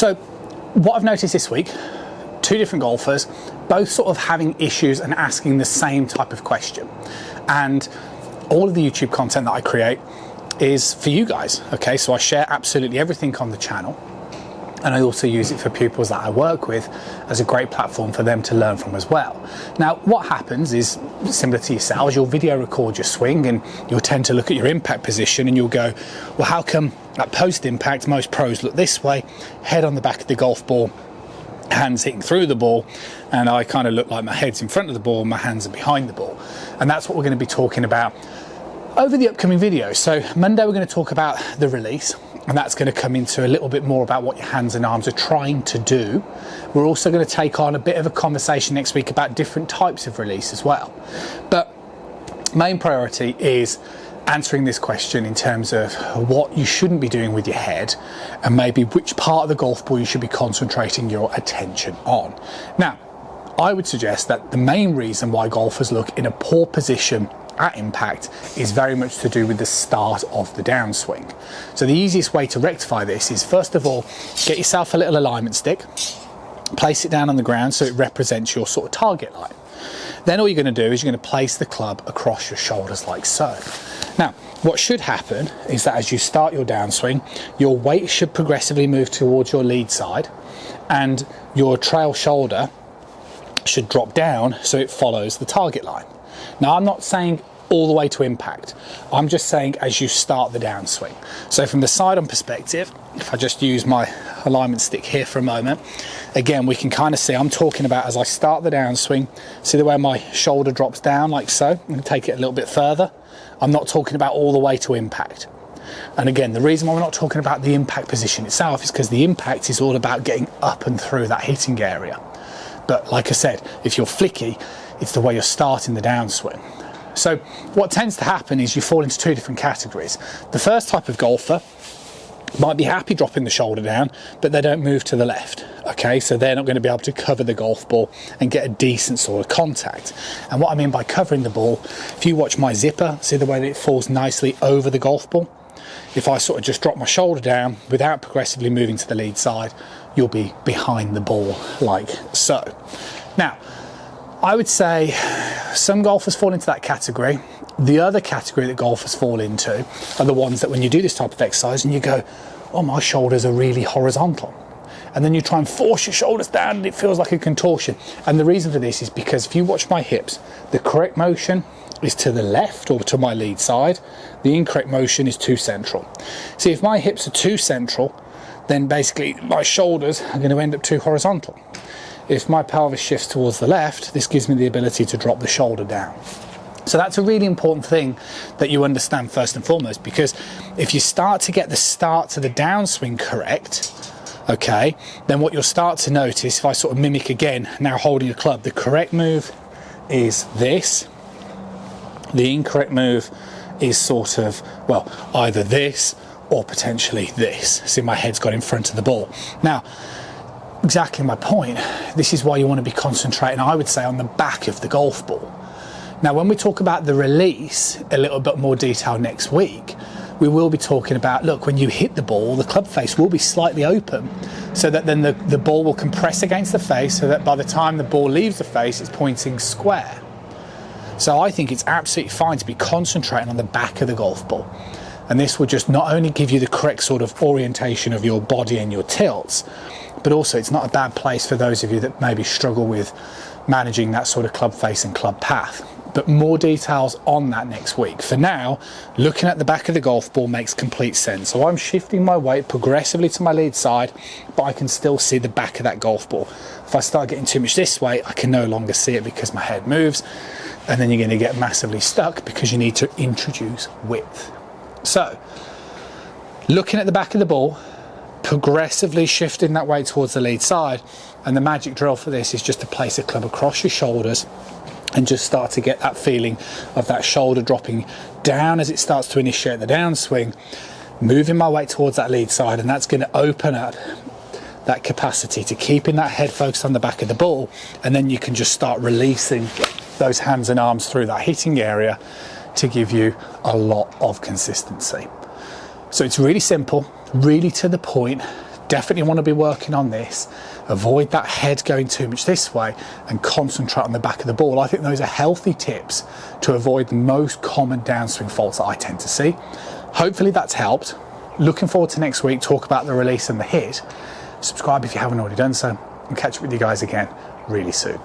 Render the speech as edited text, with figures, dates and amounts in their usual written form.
So what I've noticed this week, two different golfers, both sort of having issues and asking the same type of question. And all of the YouTube content that I create is for you guys, okay? So I share absolutely everything on the channel, and I also use it for pupils that I work with as a great platform for them to learn from as well. Now, what happens is, similar to yourselves, you'll video record your swing and you'll tend to look at your impact position and you'll go, well, how come at post-impact most pros look this way, head on the back of the golf ball, hands hitting through the ball, and I kind of look like my head's in front of the ball and my hands are behind the ball. And that's what we're going to be talking about over the upcoming videos. So Monday we're going to talk about the release, and that's going to come into a little bit more about what your hands and arms are trying to do. We're also going to take on a bit of a conversation next week about different types of release as well. But main priority is answering this question in terms of what you shouldn't be doing with your head, and maybe which part of the golf ball you should be concentrating your attention on. Now, I would suggest that the main reason why golfers look in a poor position at impact is very much to do with the start of the downswing. So the easiest way to rectify this is, first of all, get yourself a little alignment stick, place it down on the ground so it represents your sort of target line. Then all you're going to do is you're going to place the club across your shoulders like so. Now, what should happen is that as you start your downswing, your weight should progressively move towards your lead side, and your trail shoulder should drop down so it follows the target line. Now, I'm not saying all the way to impact. I'm just saying as you start the downswing. So from the side-on perspective, if I just use my alignment stick here for a moment, again, we can kind of see, I'm talking about as I start the downswing, see the way my shoulder drops down like so? I'm going to take it a little bit further. I'm not talking about all the way to impact. And again, the reason why we're not talking about the impact position itself is because the impact is all about getting up and through that hitting area. But like I said, if you're flicky, it's the way you're starting the downswing. So what tends to happen is you fall into two different categories. The first type of golfer might be happy dropping the shoulder down, but they don't move to the left. Okay, so they're not going to be able to cover the golf ball and get a decent sort of contact. And what I mean by covering the ball, if you watch my zipper, see the way that it falls nicely over the golf ball? If I sort of just drop my shoulder down without progressively moving to the lead side, you'll be behind the ball like so. Now, I would say some golfers fall into that category. The other category that golfers fall into are the ones that when you do this type of exercise and you go, oh, my shoulders are really horizontal. And then you try and force your shoulders down and it feels like a contortion. And the reason for this is because if you watch my hips, the correct motion is to the left or to my lead side. The incorrect motion is too central. See, if my hips are too central, then basically my shoulders are going to end up too horizontal. If my pelvis shifts towards the left, this gives me the ability to drop the shoulder down. So that's a really important thing that you understand first and foremost, because if you start to get the start to the downswing correct, okay, then what you'll start to notice, if I sort of mimic again, now holding a club, the correct move is this. The incorrect move is sort of, well, either this or potentially this. See, my head's got in front of the ball. Now, exactly my point. This is why you want to be concentrating, I would say, on the back of the golf ball. Now, when we talk about the release, a little bit more detail next week, we will be talking about, look, when you hit the ball, the club face will be slightly open so that then the ball will compress against the face so that by the time the ball leaves the face, it's pointing square. So I think it's absolutely fine to be concentrating on the back of the golf ball. And this will just not only give you the correct sort of orientation of your body and your tilts, but also it's not a bad place for those of you that maybe struggle with managing that sort of club face and club path. But more details on that next week. For now, looking at the back of the golf ball makes complete sense. So I'm shifting my weight progressively to my lead side, but I can still see the back of that golf ball. If I start getting too much this way, I can no longer see it because my head moves, and then you're going to get massively stuck because you need to introduce width. So, looking at the back of the ball, progressively shifting that weight towards the lead side, and the magic drill for this is just to place a club across your shoulders and just start to get that feeling of that shoulder dropping down as it starts to initiate the downswing, moving my weight towards that lead side, and that's going to open up that capacity to keeping that head focused on the back of the ball, and then you can just start releasing those hands and arms through that hitting area to give you a lot of consistency. So it's really simple, really to the point. definitely want to be working on this. Avoid that head going too much this way and concentrate on the back of the ball. I think those are healthy tips to avoid the most common downswing faults that I tend to see. Hopefully that's helped. Looking forward to next week, talk about the release and the hit. Subscribe if you haven't already done so, and catch up with you guys again really soon.